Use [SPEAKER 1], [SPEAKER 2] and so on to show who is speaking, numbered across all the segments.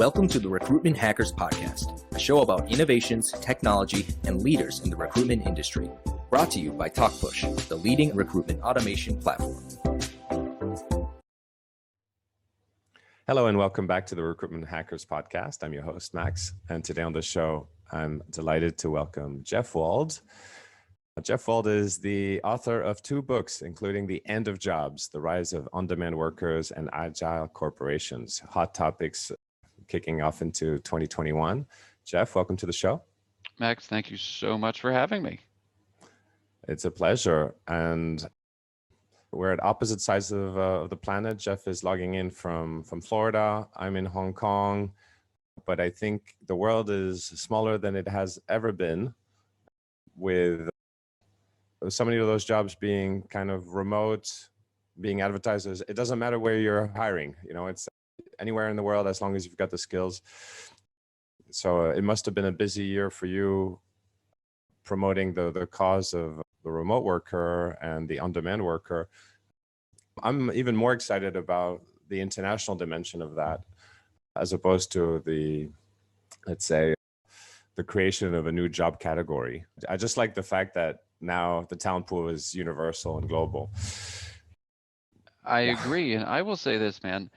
[SPEAKER 1] Welcome to the Recruitment Hackers Podcast, a show about innovations, technology, and leaders in the recruitment industry. Brought to you by TalkPush, the leading recruitment automation platform.
[SPEAKER 2] Hello and welcome back to the Recruitment Hackers Podcast. I'm your host, Max, and today on the show, I'm delighted to welcome Jeff Wald. Jeff Wald is the author of 2 books, including The End of Jobs, The Rise of On-Demand Workers and Agile Corporations, hot topics kicking off into 2021. Jeff, welcome to the show.
[SPEAKER 3] Max, thank you so much for having me.
[SPEAKER 2] It's a pleasure. And we're at opposite sides of the planet. Jeff is logging in from Florida. I'm in Hong Kong. But I think the world is smaller than it has ever been, with so many of those jobs being kind of remote, being advertised as, it doesn't matter where you're hiring, it's anywhere in the world as long as you've got the skills. So it must have been a busy year for you promoting the cause of the remote worker and the on-demand worker. I'm even more excited about the international dimension of that, as opposed to the, let's say, the creation of a new job category. I just like the fact that now the talent pool is universal and global.
[SPEAKER 3] I agree. And I will say this, man,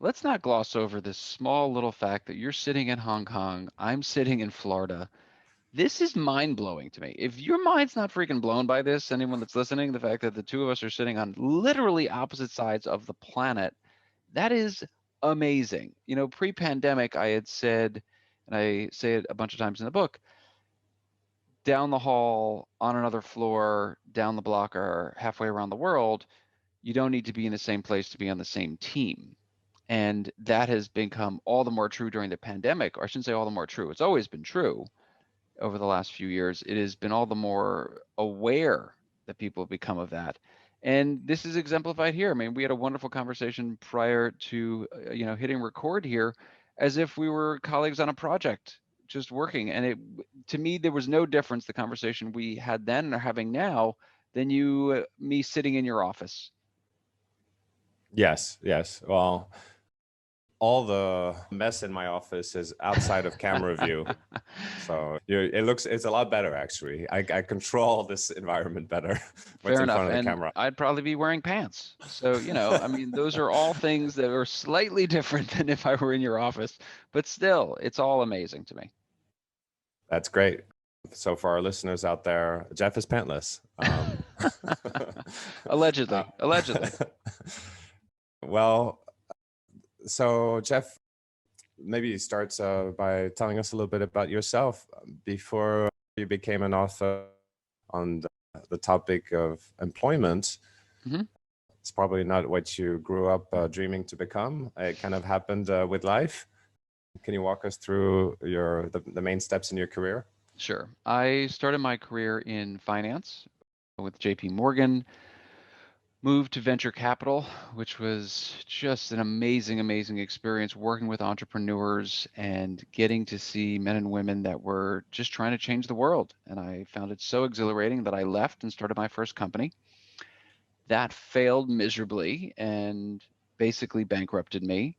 [SPEAKER 3] let's not gloss over this small little fact that you're sitting in Hong Kong, I'm sitting in Florida. This is mind-blowing to me. If your mind's not freaking blown by this, anyone that's listening, the fact that the two of us are sitting on literally opposite sides of the planet, that is amazing. Pre-pandemic, I had said, and I say it a bunch of times in the book, down the hall, on another floor, down the block, or halfway around the world, you don't need to be in the same place to be on the same team. And that has become all the more true during the pandemic, or I shouldn't say all the more true. It's always been true over the last few years. It has been all the more aware that people have become of that. And this is exemplified here. I mean, we had a wonderful conversation prior to, hitting record here, as if we were colleagues on a project, just working. And to me, there was no difference, the conversation we had then and are having now, than me sitting in your office.
[SPEAKER 2] Yes. Well, all the mess in my office is outside of camera view. So it's a lot better, actually. I control this environment better.
[SPEAKER 3] Fair enough.
[SPEAKER 2] Front of the
[SPEAKER 3] and
[SPEAKER 2] camera.
[SPEAKER 3] I'd probably be wearing pants. So, I mean, those are all things that are slightly different than if I were in your office, but still, it's all amazing to me.
[SPEAKER 2] That's great. So for our listeners out there, Jeff is pantless.
[SPEAKER 3] Allegedly.
[SPEAKER 2] Well, so Jeff, maybe you start by telling us a little bit about yourself before you became an author on the topic of employment.
[SPEAKER 3] Mm-hmm.
[SPEAKER 2] It's probably not what you grew up dreaming to become. It kind of happened with life. Can you walk us through the main steps in your career?
[SPEAKER 3] Sure. I started my career in finance with JP Morgan, moved to venture capital, which was just an amazing experience working with entrepreneurs and getting to see men and women that were just trying to change the world. And I found it so exhilarating that I left and started my first company. That failed miserably and basically bankrupted me.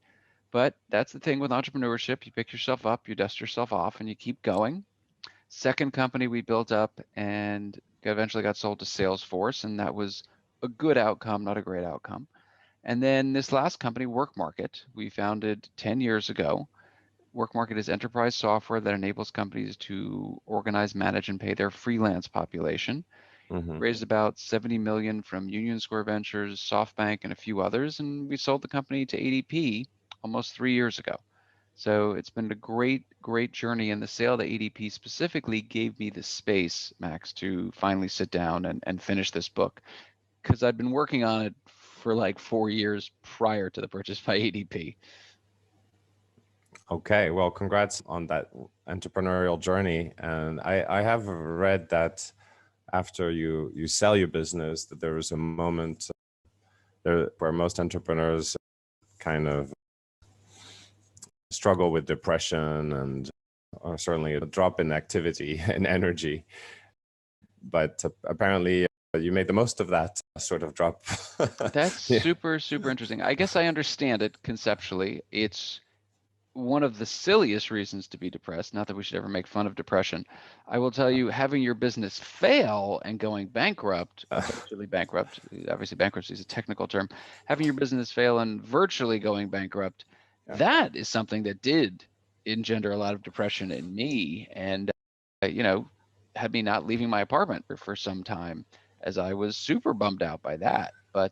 [SPEAKER 3] But that's the thing with entrepreneurship. You pick yourself up, you dust yourself off, and you keep going. Second company we built up and eventually got sold to Salesforce, and that was a good outcome, not a great outcome. And then this last company, WorkMarket, we founded 10 years ago. WorkMarket is enterprise software that enables companies to organize, manage, and pay their freelance population.
[SPEAKER 2] Mm-hmm.
[SPEAKER 3] Raised about 70 million from Union Square Ventures, SoftBank, and a few others, and we sold the company to ADP almost 3 years ago. So it's been a great journey, and the sale to ADP specifically gave me the space, Max, to finally sit down and finish this book, because I'd been working on it for like 4 years prior to the purchase by ADP.
[SPEAKER 2] Okay, well, congrats on that entrepreneurial journey. And I have read that after you sell your business, that there was a moment there where most entrepreneurs kind of struggle with depression and certainly a drop in activity and energy. But apparently you made the most of that sort of drop.
[SPEAKER 3] That's super interesting. I guess I understand it conceptually. It's one of the silliest reasons to be depressed, not that we should ever make fun of depression. I will tell you, having your business fail and going bankrupt, virtually bankrupt, obviously bankruptcy is a technical term, having your business fail and virtually going bankrupt,
[SPEAKER 2] Yeah.
[SPEAKER 3] that is something that did engender a lot of depression in me and, had me not leaving my apartment for some time as I was super bummed out by that. But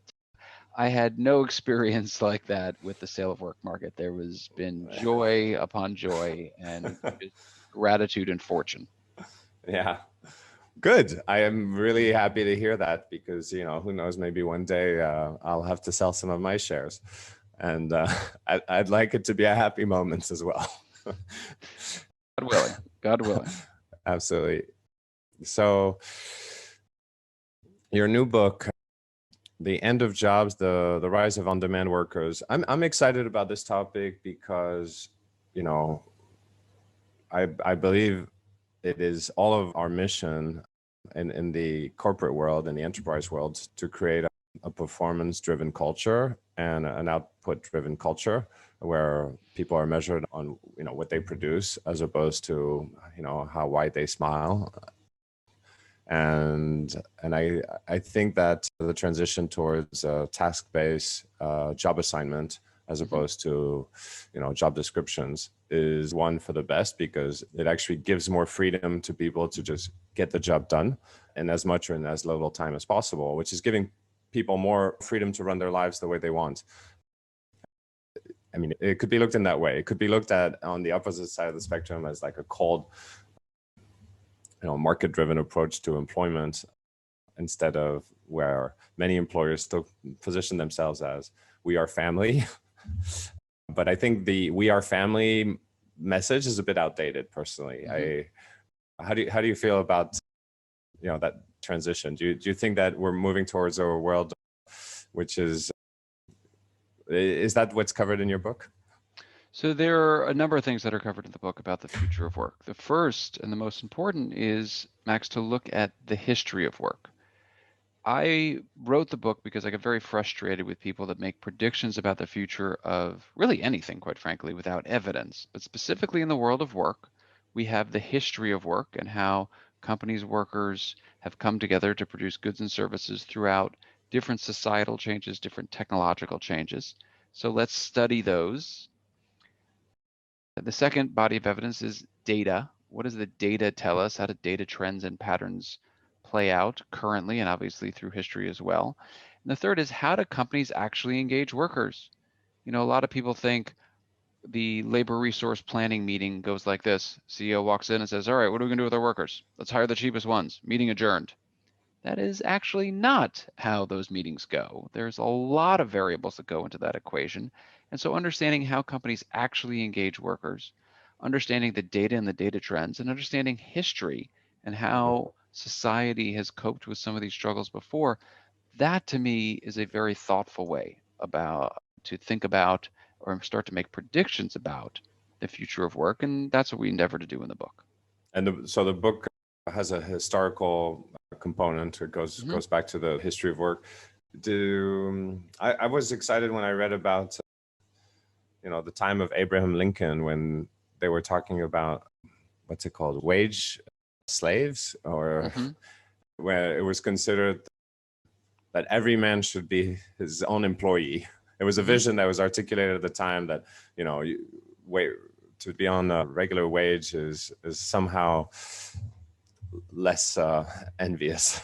[SPEAKER 3] I had no experience like that with the sale of work market. There was been joy upon joy and just gratitude and fortune.
[SPEAKER 2] Yeah. Good. I am really happy to hear that because, who knows, maybe one day I'll have to sell some of my shares. And I'd like it to be a happy moment as well.
[SPEAKER 3] God willing. God willing.
[SPEAKER 2] Absolutely. So your new book, The End of Jobs, the Rise of On-Demand Workers. I'm excited about this topic because, I believe it is all of our mission in the corporate world and the enterprise world to create a performance-driven culture and an output-driven culture where people are measured on what they produce as opposed to how wide they smile. And I think that the transition towards a task-based job assignment as opposed to job descriptions is one for the best because it actually gives more freedom to people to just get the job done in as much or in as little time as possible, which is giving people more freedom to run their lives the way they want. I mean, it could be looked in that way. It could be looked at on the opposite side of the spectrum as like a cold market-driven approach to employment instead of where many employers still position themselves as we are family. But I think the we are family message is a bit outdated personally. How do you feel about that transition? Do you think that we're moving towards a world which is that what's covered in your book?
[SPEAKER 3] So there are a number of things that are covered in the book about the future of work. The first and the most important is, Max, to look at the history of work. I wrote the book because I get very frustrated with people that make predictions about the future of really anything, quite frankly, without evidence. But specifically in the world of work, we have the history of work and how companies, workers have come together to produce goods and services throughout different societal changes, different technological changes. So let's study those. The second body of evidence is data. What does the data tell us? How do data trends and patterns play out currently and obviously through history as well? And the third is, how do companies actually engage workers? A lot of people think the labor resource planning meeting goes like this. CEO walks in and says, all right, what are we gonna do with our workers? Let's hire the cheapest ones. Meeting adjourned. That is actually not how those meetings go. There's a lot of variables that go into that equation. And so understanding how companies actually engage workers, understanding the data and the data trends, and understanding history and how society has coped with some of these struggles before, that to me is a very thoughtful way to think about or start to make predictions about the future of work. And that's what we endeavor to do in the book.
[SPEAKER 2] And so the book has a historical component. It goes back to the history of work. I was excited when I read about the time of Abraham Lincoln when they were talking about what's it called, wage slaves, or where it was considered that every man should be his own employee. It was a vision that was articulated at the time that to be on a regular wage is somehow less envious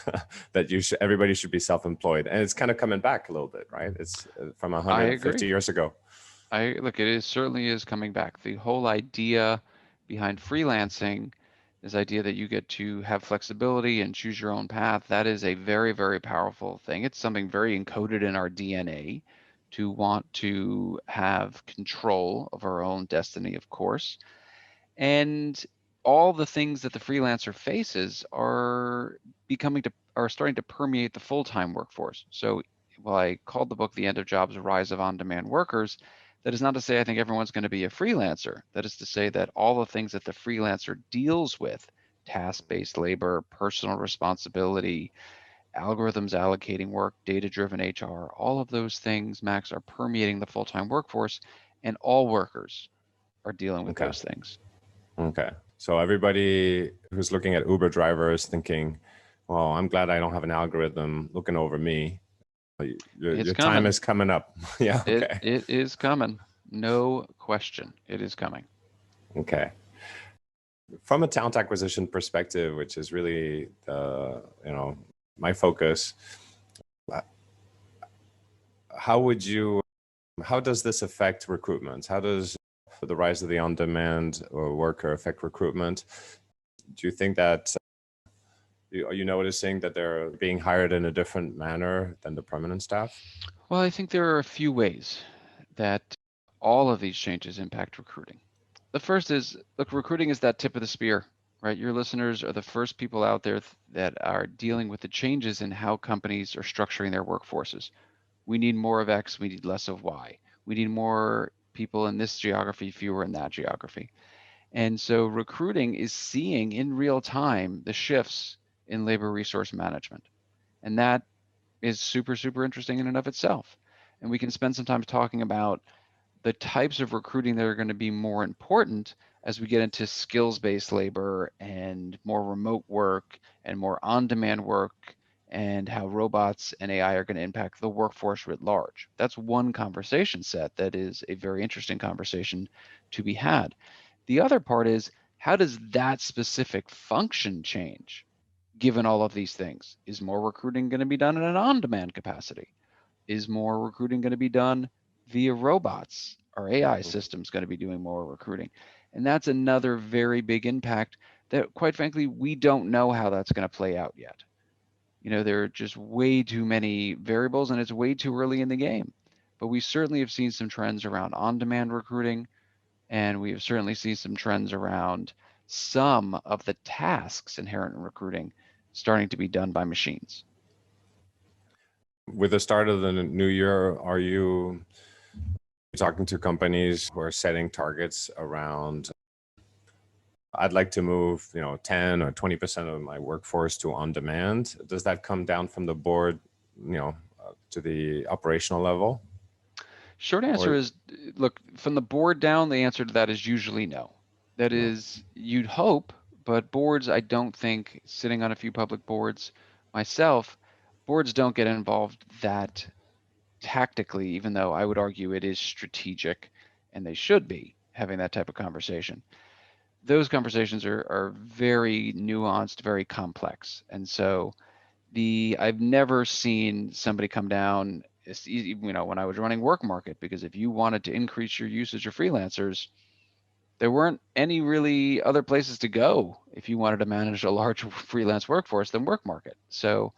[SPEAKER 2] that everybody should be self-employed, and it's kind of coming back a little bit, right? It's from 150 years ago.
[SPEAKER 3] Look, it certainly is coming back. The whole idea behind freelancing, this idea that you get to have flexibility and choose your own path, that is a very, very powerful thing. It's something very encoded in our DNA to want to have control of our own destiny, of course. And all the things that the freelancer faces are starting to permeate the full-time workforce. So while I called the book The End of Jobs, Rise of On-Demand Workers, that is not to say I think everyone's going to be a freelancer. That is to say that all the things that the freelancer deals with, task-based labor, personal responsibility, algorithms allocating work, data-driven HR, all of those things, Max, are permeating the full-time workforce, and all workers are dealing with
[SPEAKER 2] Okay.
[SPEAKER 3] those things.
[SPEAKER 2] Okay. So everybody who's looking at Uber drivers thinking, well, I'm glad I don't have an algorithm looking over me.
[SPEAKER 3] It's
[SPEAKER 2] Your time
[SPEAKER 3] coming.
[SPEAKER 2] is coming up. Yeah. Okay.
[SPEAKER 3] It is coming. No question. It is coming.
[SPEAKER 2] Okay. From a talent acquisition perspective, which is really my focus, how does this affect recruitment? How does the rise of the on-demand worker affect recruitment? Do you think that are you noticing that they're being hired in a different manner than the permanent staff?
[SPEAKER 3] Well, I think there are a few ways that all of these changes impact recruiting. The first is, look, recruiting is that tip of the spear, right? Your listeners are the first people out there that are dealing with the changes in how companies are structuring their workforces. We need more of X, we need less of Y. We need more people in this geography, fewer in that geography. And so recruiting is seeing in real time the shifts in labor resource management. And that is super, super interesting in and of itself. And we can spend some time talking about the types of recruiting that are going to be more important as we get into skills-based labor and more remote work and more on-demand work, and how robots and AI are going to impact the workforce writ large. That's one conversation set that is a very interesting conversation to be had. The other part is, how does that specific function change given all of these things? Is more recruiting going to be done in an on-demand capacity? Is more recruiting going to be done via robots? Are AI systems going to be doing more recruiting? And that's another very big impact that, quite frankly, we don't know how that's going to play out yet. There are just way too many variables and it's way too early in the game. But we certainly have seen some trends around on-demand recruiting, and we have certainly seen some trends around some of the tasks inherent in recruiting starting to be done by machines.
[SPEAKER 2] With the start of the new year, are you talking to companies who are setting targets around, I'd like to move, 10 or 20% of my workforce to on demand? Does that come down from the board, to the operational level?
[SPEAKER 3] Short answer is, look, from the board down, the answer to that is usually no. That is, you'd hope, but boards, I don't think, sitting on a few public boards myself, boards don't get involved that tactically, even though I would argue it is strategic and they should be having that type of conversation. Those conversations are very nuanced, very complex. And so I've never seen somebody come down, when I was running Work Market, because if you wanted to increase your usage of freelancers, there weren't any really other places to go if you wanted to manage a large freelance workforce than Work Market. So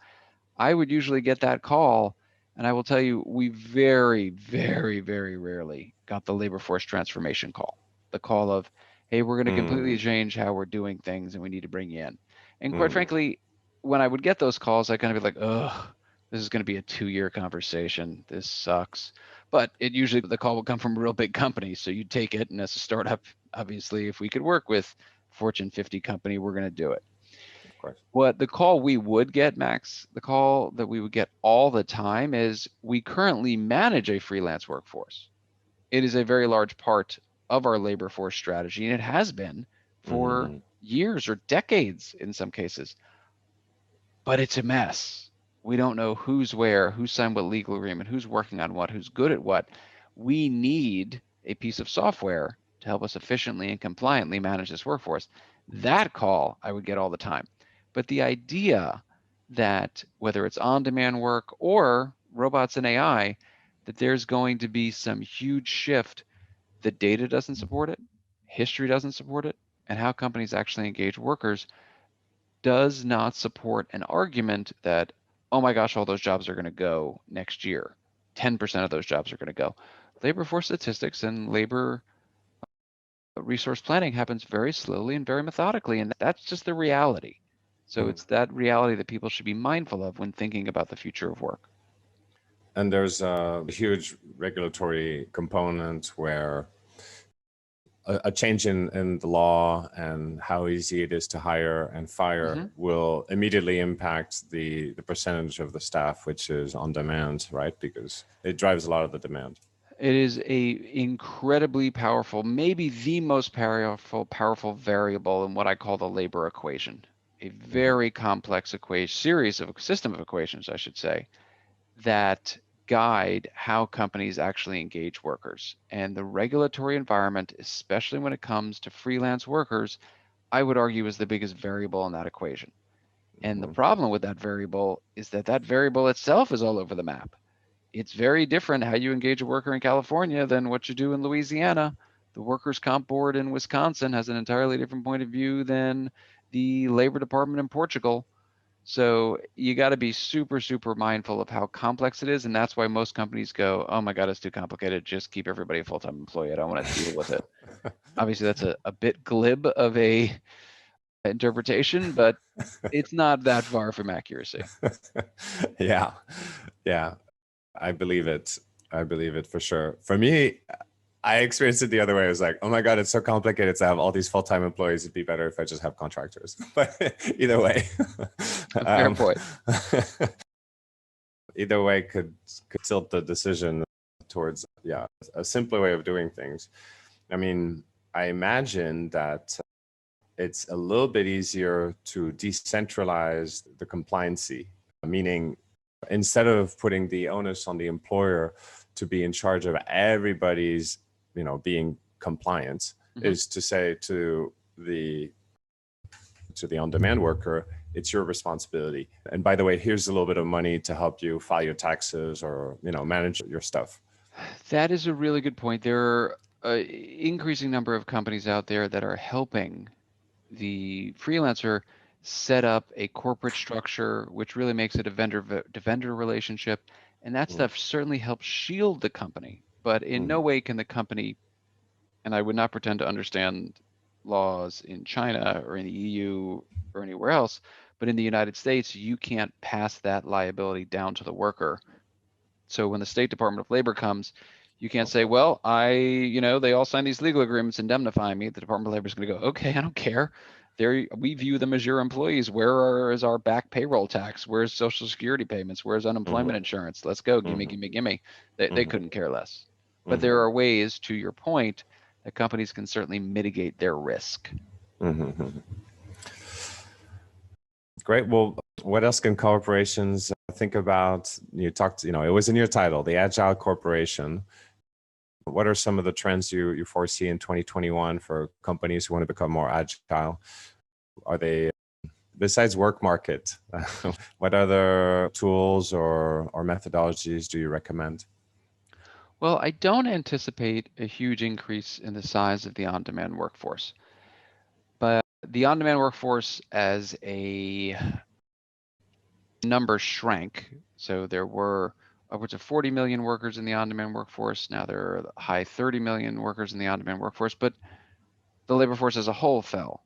[SPEAKER 3] I would usually get that call, and I will tell you, we very, very, very rarely got the labor force transformation call. The call of, hey, we're going to completely change how we're doing things and we need to bring you in. And quite frankly, when I would get those calls, I kind of be like, ugh, this is going to be a 2-year conversation. This sucks. But usually the call would come from a real big company. So you take it, and as a startup, obviously, if we could work with Fortune 50 company, we're going to do it.
[SPEAKER 2] Of course.
[SPEAKER 3] What the call we would get, Max, the call that we would get all the time is, we currently manage a freelance workforce. It is a very large part of our labor force strategy, and it has been for years or decades in some cases. But it's a mess. We don't know who's where, who signed what legal agreement, who's working on what, who's good at what. We need a piece of software to help us efficiently and compliantly manage this workforce. That call I would get all the time. But the idea that whether it's on-demand work or robots and AI, that there's going to be some huge shift, the data doesn't support it, history doesn't support it, and how companies actually engage workers does not support an argument that, oh my gosh, all those jobs are going to go next year. 10% of those jobs are going to go. Labor force statistics and labor resource planning happens very slowly and very methodically, and that's just the reality. So it's that reality that people should be mindful of when thinking about the future of work.
[SPEAKER 2] And there's a huge regulatory component where a change in the law and how easy it is to hire and fire will immediately impact the percentage of the staff which is on demand, right? Because it drives a lot of the demand.
[SPEAKER 3] It is a incredibly powerful, maybe the most powerful variable in what I call the labor equation. A very complex series of system of equations, I should say, that guide how companies actually engage workers. And the regulatory environment, especially when it comes to freelance workers, I would argue is the biggest variable in that equation. And the problem with that variable is that that variable itself is all over the map. It's very different how you engage a worker in California than what you do in Louisiana. The workers' comp board in Wisconsin has an entirely different point of view than the labor department in Portugal. So you got to be super, super mindful of how complex it is. And that's why most companies go, oh my God, it's too complicated. Just keep everybody a full-time employee. I don't want to deal with it. Obviously, that's a bit glib of a interpretation, but it's not that far from accuracy.
[SPEAKER 2] Yeah. Yeah. I believe it. I believe it for sure. For me, I experienced it the other way. I was like, oh my God, it's so complicated to have all these full-time employees. It'd be better if I just have contractors. But either way,
[SPEAKER 3] Fair point.
[SPEAKER 2] either way could tilt the decision towards, a simpler way of doing things. I mean, I imagine that it's a little bit easier to decentralize the compliancy, meaning instead of putting the onus on the employer to be in charge of everybody's, being compliant, is to say to the on-demand worker, it's your responsibility. And by the way, here's a little bit of money to help you file your taxes or, manage your stuff.
[SPEAKER 3] That is a really good point. There are an increasing number of companies out there that are helping the freelancer set up a corporate structure, which really makes it a vendor relationship. And that stuff certainly helps shield the company, but in no way can the company, and I would not pretend to understand laws in China or in the EU or anywhere else, but in the United States, you can't pass that liability down to the worker. So when the State Department of Labor comes, you can't say, well, they all signed these legal agreements indemnifying me. The Department of Labor is going to go, okay, I don't care. We view them as your employees. Where is our back payroll tax? Where's Social Security payments? Where's unemployment insurance? Let's go. Gimme, gimme, gimme. They couldn't care less. But there are ways, to your point, that companies can certainly mitigate their risk.
[SPEAKER 2] Great. Well, what else can corporations think about? You talked, it was in your title, the Agile Corporation. What are some of the trends you foresee in 2021 for companies who want to become more agile? Are they, besides work market, what other tools or methodologies do you recommend?
[SPEAKER 3] Well, I don't anticipate a huge increase in the size of the on-demand workforce. But the on-demand workforce as a number shrank. So there were upwards of 40 million workers in the on-demand workforce. Now there are high 30 million workers in the on-demand workforce, but the labor force as a whole fell.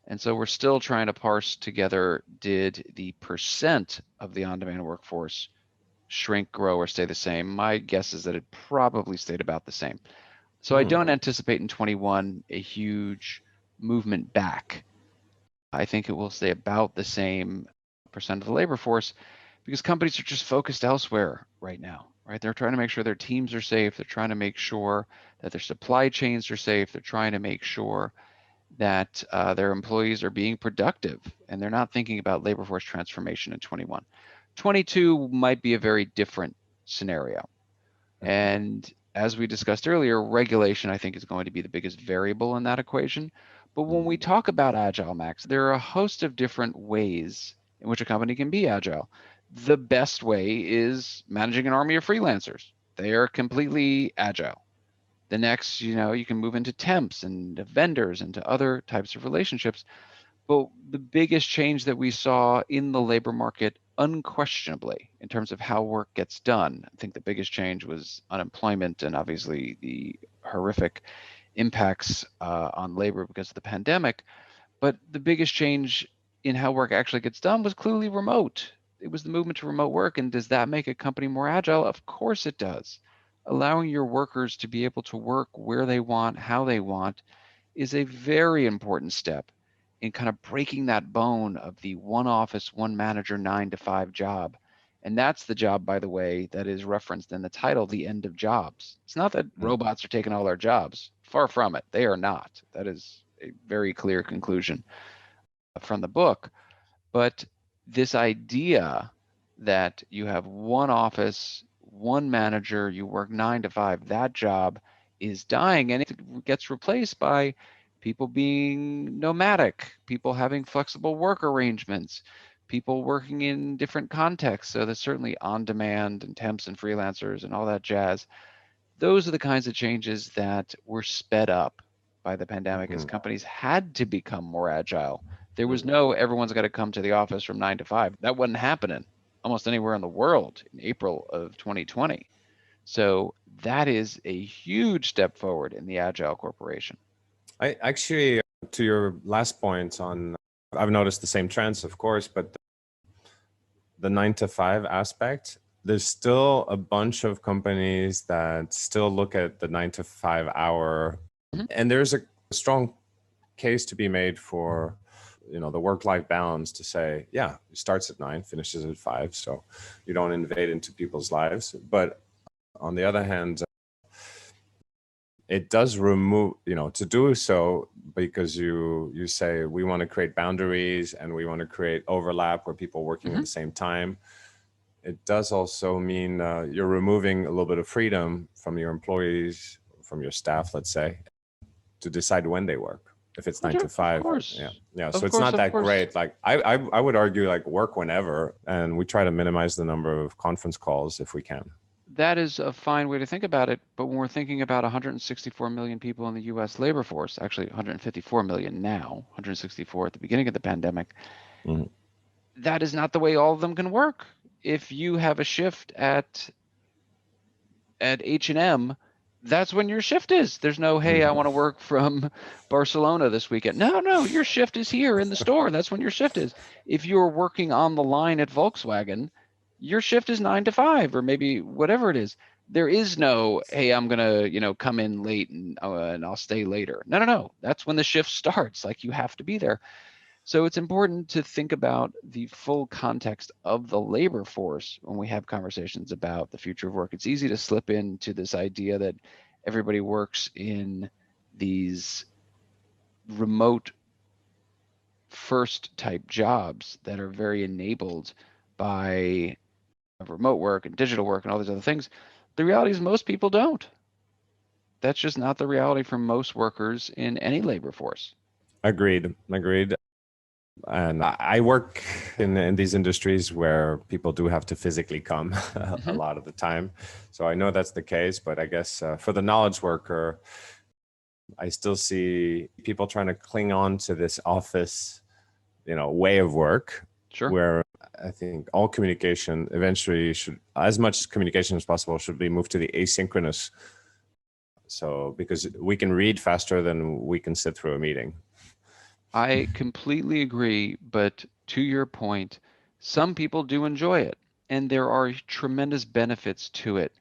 [SPEAKER 3] And so we're still trying to parse together, did the percent of the on-demand workforce shrink, grow, or stay the same? My guess is that it probably stayed about the same. So I don't anticipate in 21 a huge movement back. I think it will stay about the same percent of the labor force because companies are just focused elsewhere right now, right? They're trying to make sure their teams are safe. They're trying to make sure that their supply chains are safe. They're trying to make sure that their employees are being productive, and they're not thinking about labor force transformation in 21. 22 might be a very different scenario. And as we discussed earlier, regulation, I think, is going to be the biggest variable in that equation. But when we talk about Agile, Max, there are a host of different ways in which a company can be agile. The best way is managing an army of freelancers. They are completely agile. The next, you can move into temps and vendors and to other types of relationships. But the biggest change that we saw in the labor market, unquestionably, in terms of how work gets done, I think the biggest change was unemployment and obviously the horrific impacts on labor because of the pandemic. But the biggest change in how work actually gets done was clearly remote. It was the movement to remote work. And does that make a company more agile? Of course it does. Allowing your workers to be able to work where they want, how they want, is a very important step in kind of breaking that bone of the one office, one manager, 9 to 5 job And that's the job, by the way, that is referenced in the title, The End of Jobs. It's not that robots are taking all our jobs. Far from it. They are not. That is a very clear conclusion from the book. But this idea that you have one office, one manager, you work 9 to 5, that job is dying, and it gets replaced by people being nomadic, people having flexible work arrangements, people working in different contexts. So there's certainly on demand and temps and freelancers and all that jazz. Those are the kinds of changes that were sped up by the pandemic as companies had to become more agile. There was no everyone's got to come to the office from 9 to 5. That wasn't happening almost anywhere in the world in April of 2020. So that is a huge step forward in the agile corporation.
[SPEAKER 2] I actually, to your last point on, I've noticed the same trends, of course, but the 9 to 5 aspect, there's still a bunch of companies that still look at the 9 to 5 hour, and there's a strong case to be made for, the work-life balance, to say, yeah, it starts at 9, finishes at 5, so you don't invade into people's lives. But on the other hand, it does remove, to do so, because you say we want to create boundaries and we want to create overlap where people working at the same time. It does also mean you're removing a little bit of freedom from your employees, from your staff, let's say, to decide when they work. If it's 9 to 5, yeah. So it's not that great. Like I would argue, like, work whenever, and we try to minimize the number of conference calls if we can.
[SPEAKER 3] That is a fine way to think about it. But when we're thinking about 164 million people in the US labor force, actually 154 million now, 164 at the beginning of the pandemic, that is not the way all of them can work. If you have a shift at H&M, that's when your shift is. There's no, hey, I want to work from Barcelona this weekend. No, your shift is here in the store. That's when your shift is. If you're working on the line at Volkswagen, your shift is 9 to 5, or maybe whatever it is. There is no, hey, I'm going to, come in late and I'll stay later. No. That's when the shift starts. Like, you have to be there. So it's important to think about the full context of the labor force when we have conversations about the future of work. It's easy to slip into this idea that everybody works in these remote first type jobs that are very enabled by remote work and digital work and all these other things. The reality is most people don't. That's just not the reality for most workers in any labor force.
[SPEAKER 2] Agreed. And I work in these industries where people do have to physically come a lot of the time. So I know that's the case, but I guess for the knowledge worker, I still see people trying to cling on to this office, way of work.
[SPEAKER 3] Sure.
[SPEAKER 2] Where I think all communication eventually should, as much communication as possible, should be moved to the asynchronous. So, because we can read faster than we can sit through a meeting.
[SPEAKER 3] I completely agree, but to your point, some people do enjoy it, and there are tremendous benefits to it.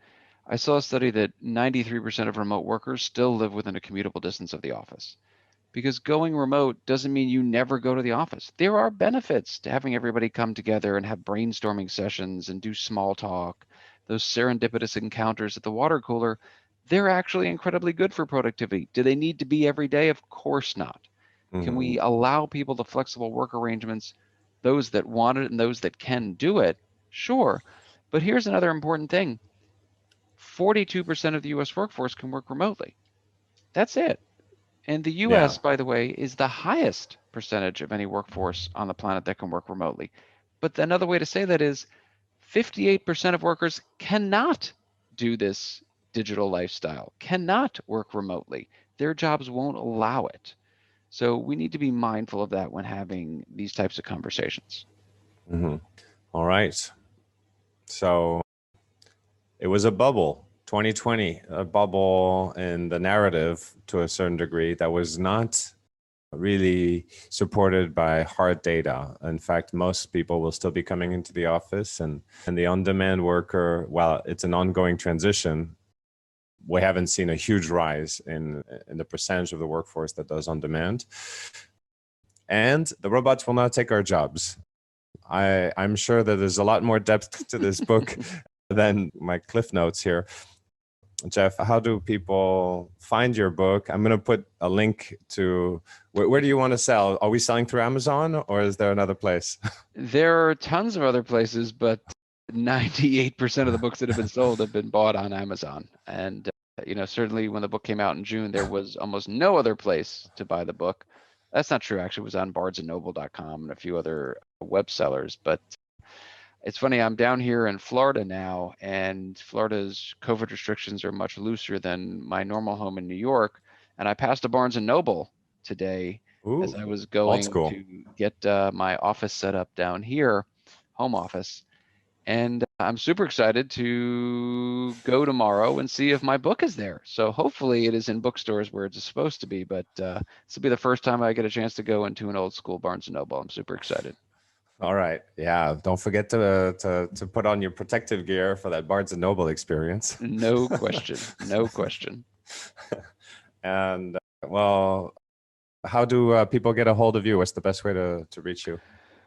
[SPEAKER 3] I saw a study that 93% of remote workers still live within a commutable distance of the office, because going remote doesn't mean you never go to the office. There are benefits to having everybody come together and have brainstorming sessions and do small talk. Those serendipitous encounters at the water cooler, they're actually incredibly good for productivity. Do they need to be every day? Of course not. Can we allow people the flexible work arrangements, those that want it and those that can do it? Sure. But here's another important thing. 42% of the US workforce can work remotely. That's it. And the US, by the way, is the highest percentage of any workforce on the planet that can work remotely. But another way to say that is 58% of workers cannot do this digital lifestyle, cannot work remotely. Their jobs won't allow it. So we need to be mindful of that when having these types of conversations.
[SPEAKER 2] All right. So it was a bubble, 2020, a bubble in the narrative to a certain degree that was not really supported by hard data. In fact, most people will still be coming into the office, and the on-demand worker, while it's an ongoing transition, we haven't seen a huge rise in the percentage of the workforce that does on demand. And the robots will not take our jobs. I'm sure that there's a lot more depth to this book than my cliff notes here. Jeff, how do people find your book? I'm going to put a link to where do you want to sell? Are we selling through Amazon, or is there another place?
[SPEAKER 3] There are tons of other places, but 98% of the books that have been sold have been bought on Amazon. And, certainly when the book came out in June, there was almost no other place to buy the book. That's not true. Actually, it was on barnesandnoble.com and a few other web sellers. But it's funny, I'm down here in Florida now, and Florida's COVID restrictions are much looser than my normal home in New York. And I passed a Barnes and Noble today as I was
[SPEAKER 2] old
[SPEAKER 3] going
[SPEAKER 2] school.
[SPEAKER 3] to get my office set up down here, home office. And I'm super excited to go tomorrow and see if my book is there. So hopefully it is in bookstores where it's supposed to be, but this will be the first time I get a chance to go into an old school Barnes and Noble. I'm super excited.
[SPEAKER 2] All right. Yeah. Don't forget to put on your protective gear for that Barnes and Noble experience.
[SPEAKER 3] No question. No question.
[SPEAKER 2] And well, how do people get a hold of you? What's the best way to reach you?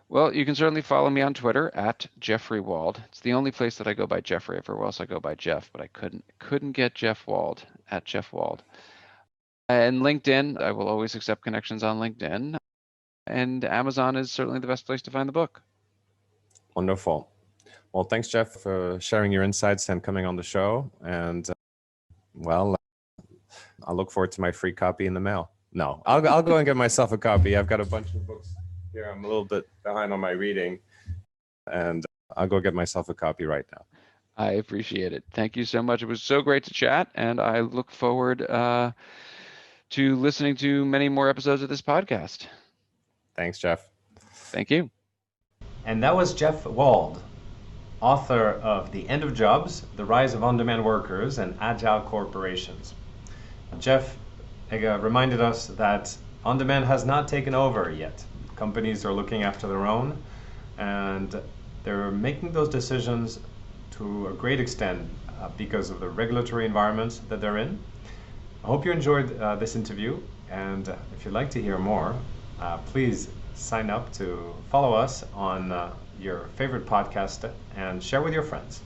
[SPEAKER 3] Well, you can certainly follow me on Twitter at Jeffrey Wald. It's the only place that I go by Jeffrey. Everywhere else I go by Jeff, but I couldn't get Jeff Wald at Jeff Wald. And LinkedIn, I will always accept connections on LinkedIn. And Amazon is certainly the best place to find the book.
[SPEAKER 2] Wonderful. Well, thanks, Jeff, for sharing your insights and coming on the show. And well, I'll look forward to my free copy in the mail. No, I'll go and get myself a copy. I've got a bunch of books here. I'm a little bit behind on my reading, and I'll go get myself a copy right now.
[SPEAKER 3] I appreciate it. Thank you so much. It was so great to chat, and I look forward to listening to many more episodes of this podcast.
[SPEAKER 2] Thanks, Jeff.
[SPEAKER 3] Thank you.
[SPEAKER 4] And that was Jeff Wald, author of The End of Jobs, The Rise of On-Demand Workers and Agile Corporations. Jeff reminded us that on-demand has not taken over yet. Companies are looking after their own, and they're making those decisions to a great extent because of the regulatory environment that they're in. I hope you enjoyed this interview, and if you'd like to hear more, please sign up to follow us on your favorite podcast and share with your friends.